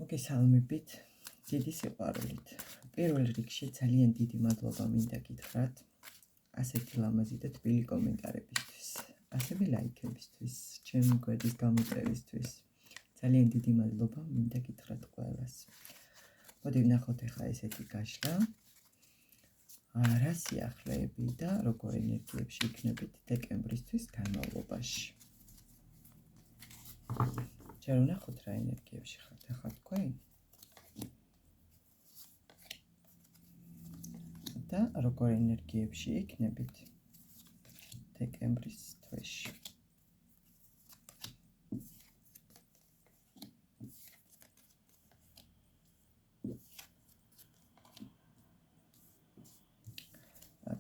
მოგესალმებით, დიდი სიყვარულით. პირველ რიგში ძალიან დიდი მადლობა მინდა გითხრათ ასეთი ლამაზი და თბილი კომენტარებისთვის, ასევე ლაიქებისთვის, ჩემი გვერდის გამოწერისთვის. ძალიან დიდი მადლობა მინდა გითხრათ ყველას. მოდი ვნახოთ ახლა ესეთი გაშლა. რა სიახლეები და როგორ ენერგიებში იქნებით დეკემბრისთვის განმავლობაში. ჯერ ვნახოთ რა ენერგიებში ხართ ახლა თქვენ და როგორ ენერგიებში იქნებით დეკემბრის თვეში.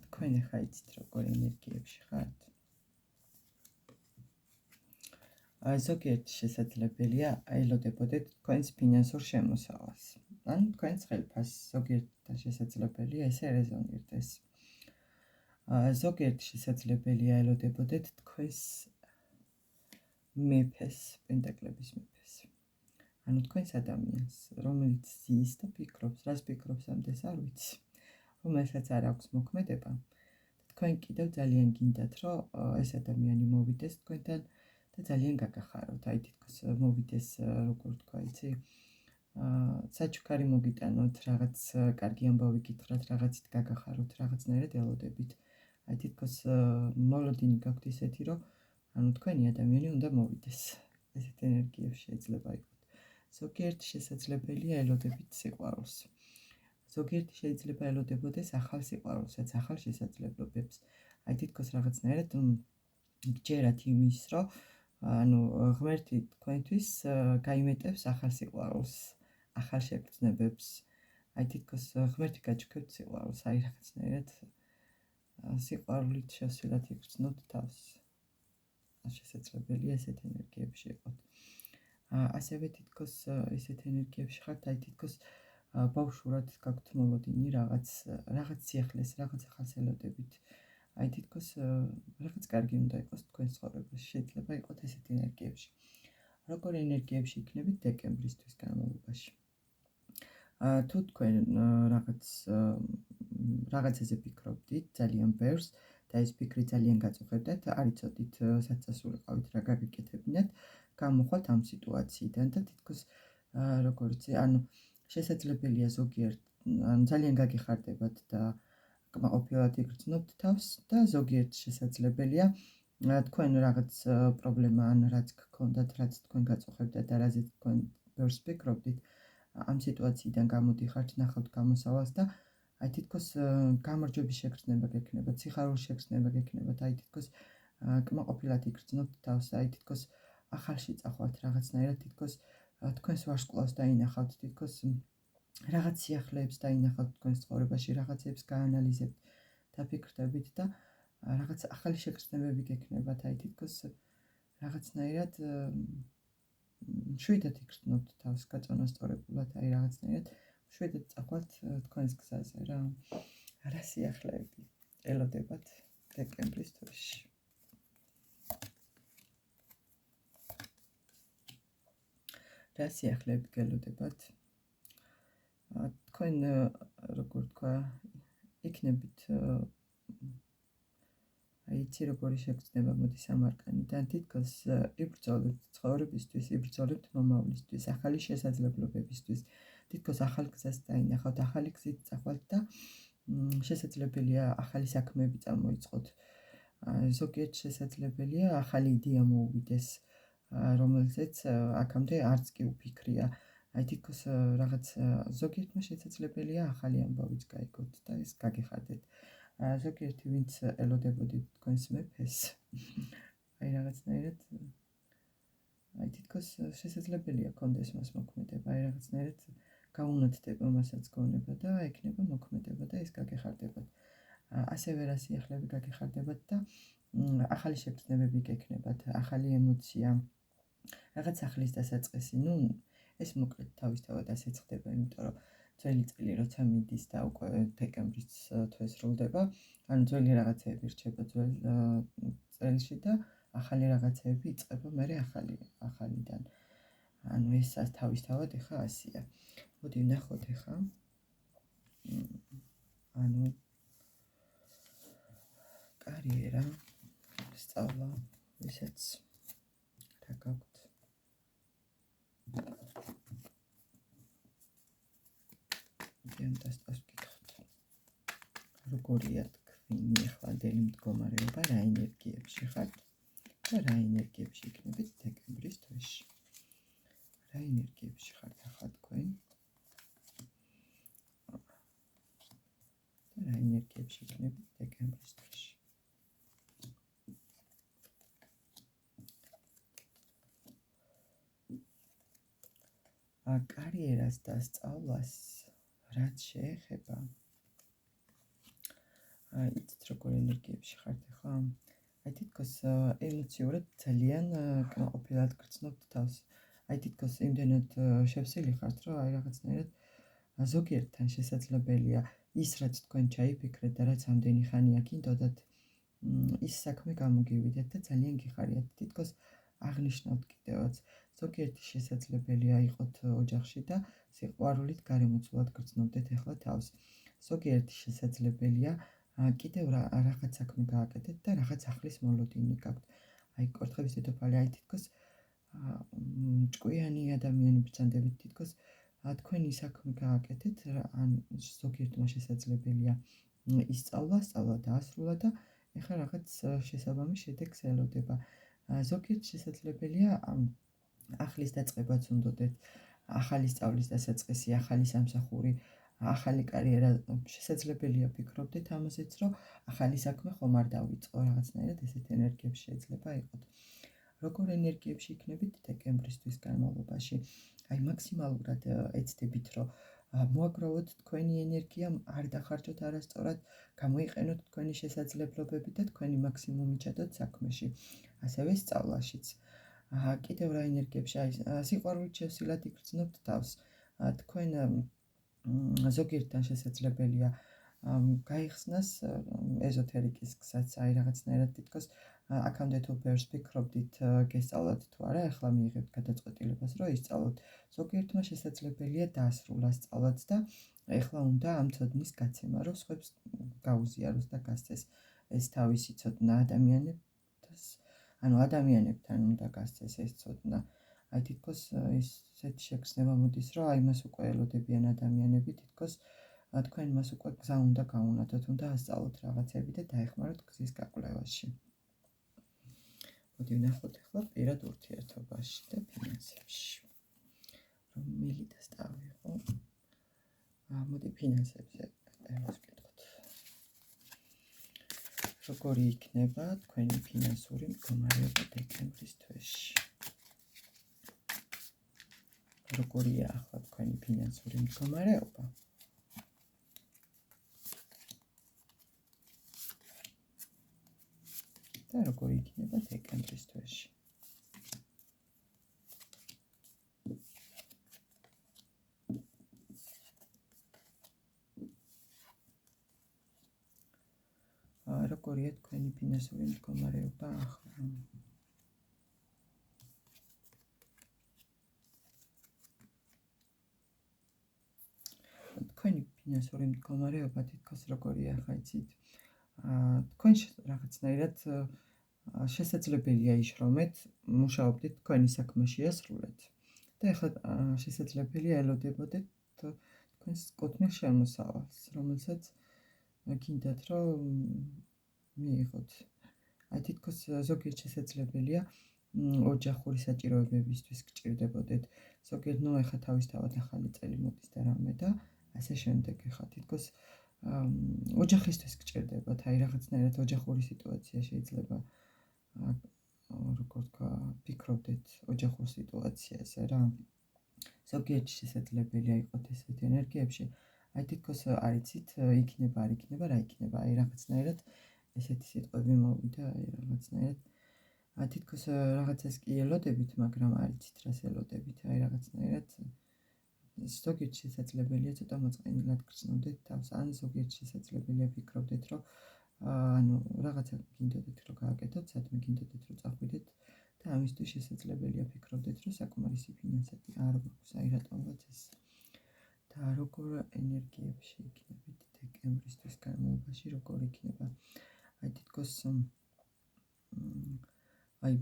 თქვენ ახლა იცით როგორ ენერგიებში ხართ. ზოგიერთ შესაძლებელია აელოდებოდეთ თქვენს ფინანსურ შემოსავალს. ან თქვენს ხელფასს, ზოგიერთ შესაძლებელია ესე რეზონირდეს. ზოგიერთ შესაძლებელია აელოდებოდეთ თქვენს მეფეს, პენტაკლების მეფეს. ანუ თქვენს ადამიანს, რომელიც ზის და ფიქრობს, რას ფიქრობს ამდეს არ ვიცი, რომელსაც არ აქვს მოქმედება. თქვენ კიდევ ძალიან გინდათ, რომ ეს ადამიანი მოვიდეს თქვენთან და ძალიან გაგახაროთ. აი თითქოს მოვიდეს, როგორ თქვა, იცი, საჩუქარი მოგიტანოთ, რაღაც კარგი ამბავი გითხრათ, რაღაცით გაგახაროთ, რაღაცნაირად ელოდებით. აი თითქოს მოლოდინი გაქვთ ისეთი, რომ ანუ თქვენი ადამიანი უნდა მოვიდეს. ესეთ ენერგიებში შეიძლება იყოს. ზოგიერთი შესაძლებელია ელოდებით სიყვარულს. ზოგიერთი შეიძლება ელოდებოდეს ახალ სიყვარულსაც, ახალ შესაძლებლობებს. აი თითქოს რაღაცნაირად გჯერათ იმის, რომ ანუ ღმერთი თქვენთვის გაიმეტებს ახალ სიყვარულს, ახალ შეგრძნებებს. აი თითქოს ღმერთი გაჩქებთ სიყვარულს, აი რაღაცნაირად სიყვარულით შესვლად იგრძნობთ თავს. შესაძლებელია ესეთ ენერგიებში იყოთ. ასევე თითქოს ესეთ ენერგიებში ხართ, აი თითქოს ბავშვურად გაქვთ მოლოდინი რაღაც სიახლეს, რაღაც ახალს ელოდებით. აი თითქოს რაღაც კარგი უნდა იყოს თქვენ ცხოვრებაში, შეიძლება იყოს ესეთ ენერგიებში. როგორ ენერგიებში იქნებით დეკემბრისთვის განმავლობაში. თუ თქვენ რაღაცაზე ფიქრობდით, ძალიან ბევრს და ეს ფიქრი ძალიან გაწუხებდათ, არ იცოდით საწესულიყავით რა გაგიკეთებინათ, გამოხვალთ ამ სიტუაციიდან და თითქოს როგორ იცი, ანუ შესაძლებელია ზოგიერთ, ანუ ძალიან გაგიხარდებათ და კმაყოფილად იგრძნობთ თავს და ზოგიერთ შესაძლებელია თქვენ რაღაც პრობლემა ან რაც გქონდათ, რაც თქვენ გაწუხებდათ და რაზეც თქვენ ბევრს ფიქრობდით, ამ სიტუაციიდან გამოდიხართ, ნახავთ გამოსავალს და აი თითქოს გამარჯვების შეგრძნება გექნებათ, სიხარულის შეგრძნება გექნებათ, აი თითქოს კმაყოფილად იგრძნობთ თავს, აი თითქოს ახალში წახვალთ რაღაცნაირად, თითქოს თქვენს ვარსკვლავს დაინახავთ, თითქოს რაღაც სიახლეებს დაინახავთ თქვენს ცხოვრებაში, რაღაცებს გაანალიზებთ, დაფიქრდებით და რაღაც ახალი შეგრძნებები გექნებათ, აი თითქოს რაღაცნაირად შვიდად იგრძნობთ თავს გაწონასწორებულად, აი რაღაცნაირად შვიდად წახვალთ თქვენს გზაზე რა. რა სიახლეები ელოდებათ დეკემბრის თვეში. რა სიახლეები გელოდებათ? თქვენ როგორ თქვა, იქნებით აი იცი როგორი შეგრძნება მოდის ამ არკანიდან, თითქოს იბრძოლებთ ცხოვრებისთვის, იბრძოლებთ მომავლისთვის, ახალი შესაძლებლობებისთვის, თითქოს ახალ გზას დაინახავთ, ახალი გზით წახვალთ და შესაძლებელია ახალი საქმეები წამოიწყოთ. ზოგიერთ შესაძლებელია ახალი იდეა მოუვიდეს, რომელზეც აქამდე არც კი უფიქრია. აი თითქოს რაღაც ზოგიერთმა შესაძლებელია ახალი ამბავიც გაიგოთ და ეს გაგიხარდეთ. ზოგიერთი ვინც ელოდებოდით თქვენს მეფეს, აი რაღაცნაირად აი თითქოს შესაძლებელია კონდეს მას მოქმედება, აი რაღაცნაირად გაუნათდება მასაც გონება და ექნება მოქმედება და ეს გაგეხარდებათ. ასევე რა სიახლეები გაგეხარდებათ და ახალი შეგრძნებები გექნებათ, ახალი ემოცია, რაღაც ახლის დასაწყისი, ეს მოკლედ თავისთავად ასე ხდება, იმიტომ რომ ძველი წელი როცა მიდის და უკვე დეკემბრის თვე სრულდება, ანუ ძველი რაღაცეები რჩება ძველ წელში და ახალი რაღაცეები იწყება მერე ახალიდან. ანუ ეს თავისთავად ეხა ასია. მოდი ვნახოთ ეხა. ანუ კარიერა, სწავლა, ვისაც რა გაქვთ. მოდიან დასწავს გითხოთ. როგორია თქვენი ახლანდელი მდგომარეობა, რა ენერგიებში ხართ და რა ენერგიებში იქნებით დეკემბრის თვეში. რა ენერგიებში ხართ ახლა თქვენ? და რა ენერგიებში იქნებით დეკემბრის თვეში. კარიერას და სწავლას რაც შეეხება, იცით როგორ ენერგიებში ხართ ახლა? თითქოს ემოციურად ძალიან კმაყოფილად გრძნობთ თავს. თითქოს იმდენად შევსილი ხართ, რომ რაღაცნაირად ზოგიერთთან შესაძლებელია ის, რაც თქვენ ჩაიფიქრეთ და რაც ამდენი ხანია გინდოდათ, ის საქმე გამოგივიდეთ და ძალიან გიხარიათ. თითქოს აღნიშნავთ კიდევაც. ზოგიერთი შესაძლებელია იყოთ ოჯახში და სიყვარულით გარემოცულად გრძნობდეთ ახლა თავს. ზოგიერთი შესაძლებელია კიდევ რაღაც საქმე გააკეთეთ და რაღაც ახლის მოლოდინი გაქვთ. კორთხების დედოფალი, თითქოს ჭკვიანი ადამიანი ბრძანდებით, თითქოს თქვენი საქმე გააკეთეთ, ან ზოგიერთმა შესაძლებელია ისწავლა, სწავლა დაასრულა და ეხლა რაღაც შესაბამის შედეგს ელოდება. ზოგიერთ შესაძლებელია ახლის დაწყებაც უნდოდეთ, ახალი სწავლის დასაწყისი, ახალი სამსახური, ახალი კარიერა, შესაძლებელია ფიქრობდეთ ამაზეც, რომ ახალი საქმე ხომ არ დავიწყო, რაღაცნაირად ესეთ ენერგიებში შეიძლება იყოთ. როგორ ენერგიებში იქნებით დეკემბრისთვის განმავლობაში? მაქსიმალურად ეცდებით, რომ მოაგროვოთ თქვენი ენერგია, არ დახარჯოთ არასწორად, გამოიყენოთ თქვენი შესაძლებლობები და თქვენი მაქსიმუმი ჩადოთ საქმეში, ასევე სწავლაშიც. კიდევ რა ენერგიებში, სიყვარულით შევსილად იგრძნობთ თავს. თქვენ ზოგიერთთან შესაძლებელია გაიხსნას ეზოთერიკის გზაც, რაღაცნაირად თითქოს აქამდე თუ ბევრს ფიქრობდით გესწავლათ თუ არა, ახლა მიიღებთ გადაწყვეტილებას, რომ ისწავლოთ. ზოგიერთმა შესაძლებელია დაასრულა სწავლაც და ახლა უნდა ამ ცოდნის გაცემა, რომ სხვებს გაუზიაროს და გასცეს ეს თავისი ცოდნა ადამიანებთან უნდა გასცეს ეს ცოდნა. თითქოს ისეთი შეგრძნება მოდის, რომ იმას უკვე ელოდებიან ადამიანები, თითქოს თქვენ მას უკვე გზა უნდა გაუნათოთ, უნდა ასწავლოთ რაღაცები და დაეხმაროთ გზის გაკვლევაში. მოდი ვნახოთ ახლა პირად ურთიერთობაში და ფინანსებში. რომელი დასტავიღო? მოდი ფინანსებზე ვკითხოთ. როგორი იქნება თქვენი ფინანსური მდგომარეობა დეკემბრის თვეში? როგორია ახლა თქვენი ფინანსური მდგომარეობა? და როგორი იქნება დეკემბრის თვეში? როგორია თქვენი ფინანსური მდგომარეობა ახლა? თქვენი ფინანსური მდგომარეობა თითქოს როგორია ახლა იცით? თქვენ რაღაცნაირად შესაძლებელია იშრომეთ, მუშაობდით თქვენი საქმე შეასრულეთ და ახლა შესაძლებელია ელოდებოდეთ თქვენს კუთვნილ შემოსავალს, რომელსაც გინდათ რომ მიიღოთ. თითქოს ზოგიერთ შესაძლებელია ოჯახური საჭიროებებისთვის გჭირდებოდეთ. ზოგიერთ ახლა თავისთავად ახალი წელი მოდის და რამე და ასე შემდეგ. ახლა თითქოს ოჯახისთვის გჭირდებათ, რაღაცნაირად ოჯახური სიტუაცია შეიძლება როგორ თქვა, ფიქრობდეთ ოჯახურ სიტუაციაზე რა. ზოგიერთ შესაძლებელია იყოთ ესეთ ენერგიებში. თითქოს არ იცით, იქნება, არ იქნება, რა იქნება. რაღაცნაირად ესეთი სიტყვები მოვიდა, რაღაცნაირად. თითქოს რაღაცას კი ელოდებით, მაგრამ არ იცით, რას ელოდებით. რაღაცნაირად ზოგიერთ შესაძლებელია ცოტა მოწყენილად გრძნობდეთ თავს, ან ზოგიერთ შესაძლებელია ფიქრობდეთ, რომ რაღაცა გინდოდეთ რომ გააკეთოთ, სადმე გინდოდეთ რომ წახვიდეთ და ამისთვის შესაძლებელია ფიქრობდეთ, რომ საკმარისი ფინანსები არ გვაქვს, აი რატომღაც ეს. და როგორ ენერგიებში იქნებით დეკემბრისთვის განმავლობაში, როგორ იქნება? აი თითქოს აი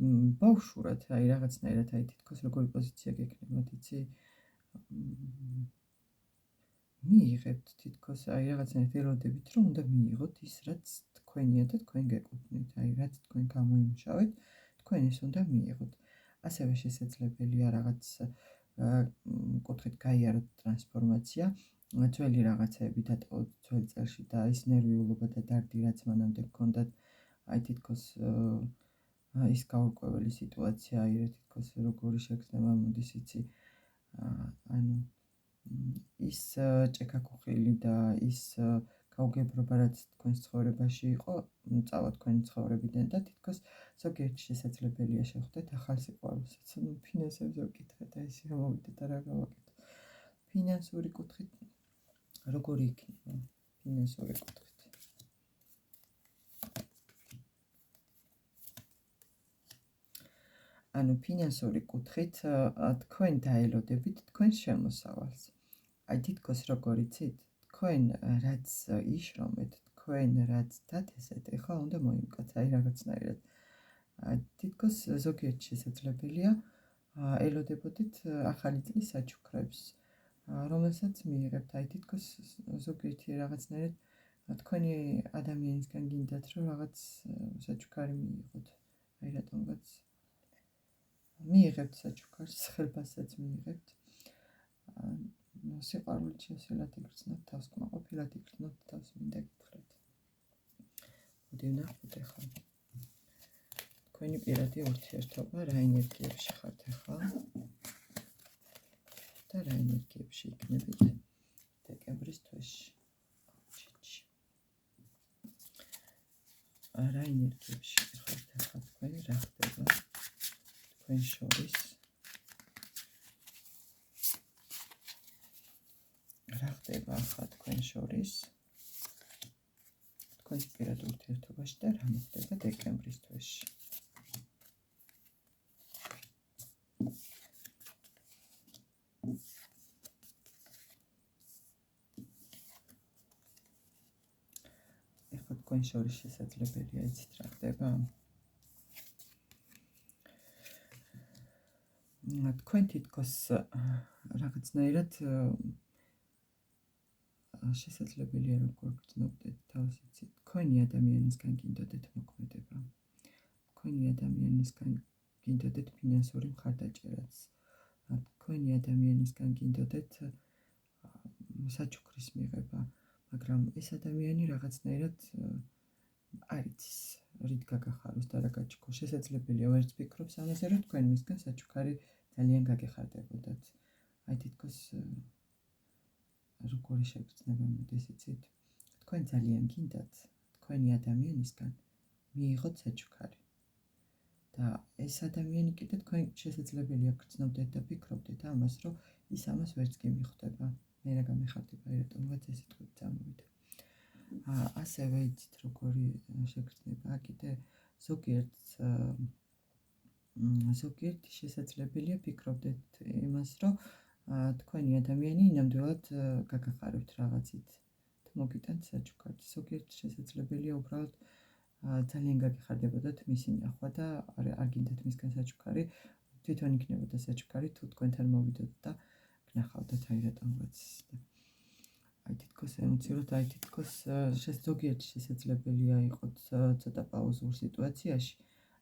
ბავშვურად, აი რაღაცნაირად, აი თითქოს როგორი პოზიცია გექნებათ, იცი? მიიღებთ თითქოს, აი რაღაცნაირად ელოდებით, რომ უნდა მიიღოთ ის, რაც თქვენია და თქვენ გეკუთვნით, აი რაც თქვენ გამოიმუშავეთ, თქვენ ის უნდა მიიღოთ. ასევე შესაძლებელია რაღაც კუთხით გაიაროთ ტრანსფორმაცია, ძველი რაღაცეები დატოვოთ ძველ წელში და ის ნერვიულობა და დარდი, რაც მანამდე გქონდათ, აი თითქოს ის გაურკვეველი სიტუაცია, აი თითქოს როგორი შეგრძნება მოდის, იცი? ანუ ის ჭექაქუხილი და ის გაუგებრობა, რაც თქვენს ცხოვრებაში იყო, წავა თქვენი ცხოვრებიდან და თითქოს ზოგიერთი შესაძლებელია შეხვდეთ ახალ სიყვარულსაც. ფინანსებზე ვკითხეთ, აი ესე მოვიდეთ და რა გავაკეთო. ფინანსური კუთხით როგორი იქნება? ფინანსური კუთხით. ანუ ფინანსური კუთხით თქვენ დაელოდებით თქვენს შემოსავალს. აი თითქოს როგორ იცით? თქვენ რაც იშრომეთ, თქვენ რაც დათესეთ, ეხლა უნდა მოიმკათ, აი რაღაცნაირად. თითქოს ზოგიერთი შესაძლებელია ელოდებოდეთ ახალი წლის საჩუქრებს, რომელსაც მიიღებთ. აი თითქოს ზოგიერთი რაღაცნაირად თქვენი ადამიანისგან გინდათ, რომ რაღაც საჩუქარი მიიღოთ. აი რატომღაც მიიღებთ საჩუქარს, ხელფასსაც მიიღებთ. სიყვარულით შესვლად იგრძნობთ თავს, კმაყოფილად იგრძნობთ თავს, მინდა გითხრათ. მოდი ვნახოთ ახლა. თქვენი პირადი ურთიერთობა რა ენერგიებში ხართ ახლა და რა ენერგიებში იქნებით დეკემბრის თვეში. რა ენერგიებში ხართ ახლა თქვენ, რა ხდება თქვენ შორის? რა ხდება ახლა თქვენ შორის? თქვენს პირად ურთიერთობაში და რა მოხდება დეკემბრის თვეში? ეხლა თქვენ შორის შესაძლებელია იცით რა ხდება? თქვენ თითქოს რაღაცნაირად შესაძლებელია როგორ გრძნობდეთ თავს, იცით? თქვენი ადამიანისგან გინდოდეთ მოქმედება. თქვენი ადამიანისგან გინდოდეთ ფინანსური მხარდაჭერაც. თქვენი ადამიანისგან გინდოდეთ საჩუქრის მიღება, მაგრამ ეს ადამიანი რაღაცნაირად არ იცის რით გაგახაროს და რა გაჩქო. შესაძლებელია ვერც ფიქრობს ამაზე, რომ თქვენ მისგან საჩუქარი ძალიან გაგეხარდებოდათ. აი თითქოს როგორი შეგრძნება მოდის, იცით? თქვენ ძალიან გინდათ თქვენი ადამიანისგან მიიღოთ საჩუქარი. და ეს ადამიანი კიდე თქვენ შესაძლებელია გრძნობდეთ და ფიქრობდეთ ამას, რომ ის ამას ვერც კი მიხვდება. მე რა გამეხარდება, რატომღაც ეს სიტყვები წამოვიდა. ასევე იცით როგორი შეგრძნება კიდე ზოგიერთი შესაძლებელია ფიქრობდეთ იმას, რომ თქვენი ადამიანი ნამდვილად გაგახარებთ რაღაცით და მოგიტანთ საჩუქარს. ზოგიერთი შესაძლებელია უბრალოდ ძალიან გაგეხარდებოდათ მისი ნახვა და არ გინდათ მისგან საჩუქარი, თვითონ იქნებოდა საჩუქარი თუ თქვენთან მოვიდოთ და გნახავდათ, აი რატომღაც. აი თითქოს ემოციურად, აი თითქოს ზოგიერთი შესაძლებელია იყოთ ცოტა პაუზურ სიტუაციაში,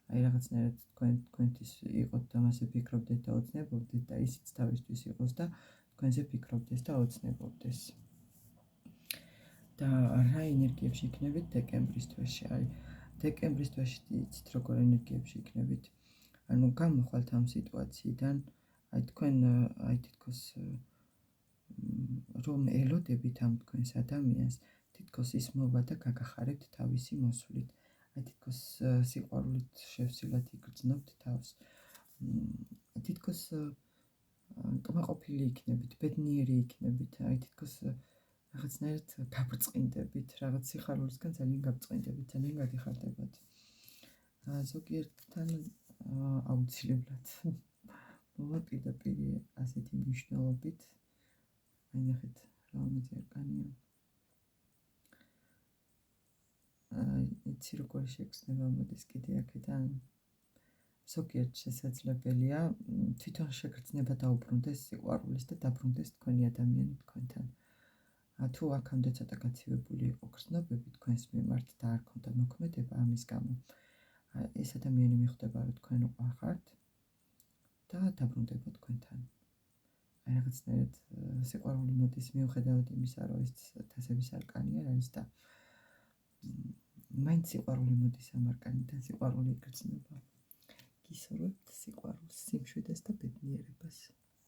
აი რაღაცნაირად თქვენთვის იყოთ და მასე ფიქრობდეთ და ოცნებობდეთ და ისიც თავისთვის იყოს და თქვენზე ფიქრობდეს და ოცნებობდეს. და რა ენერგიებში იქნებით დეკემბრის თვეში? აი დეკემბრის თვეში იცით როგორ ენერგიებში იქნებით? ანუ გამოხვალთ ამ სიტუაციიდან, აი თქვენ აი თითქოს რომ ელოდებით ამ თქვენს ადამიანს, თითქოს ის მოვა და გაგახარებთ თავისი მოსვლით. აი თითქოს სიყვარულით შევსილად იგრძნობთ თავს. თითქოს კმაყოფილი იქნებით, ბედნიერი იქნებით, აი თითქოს რაღაცნაირად გაბრწყინდებით, რაღაც სიხარულისგან ძალიან გაბრწყინდებით, ძალიან გაგეხარდებათ. ზოგიერთთან აუცილებლად მოვა პირდაპირ ასეთი მნიშვნელობით. აი ნახეთ, რა უმეცი არკანია. იცი როგორი შეგრძნება მოდის კიდე აქედან. ზოგიერთ შესაძლებელია თვითონ შეგრძნება დაუბრუნდეს სიყვარულის და დაბრუნდეს თქვენი ადამიანი თქვენთან. თუ აქამდე ცოტა გაცივებული იყო გრძნობები თქვენს მიმართ და არ ქონდა მოქმედება ამის გამო, ეს ადამიანი მიხვდება, რომ თქვენ უყვარხართ და დაბრუნდება თქვენთან. აი რაღაცნაირად სიყვარული მოდის მიუხედავად იმისა, რომ ეს თასების არკანი არ არის და მაინც სიყვარული მოდის ამ არკანიდან, სიყვარული იგრძნობა. გისურვებთ სიყვარულს, სიმშვიდეს და ბედნიერებას.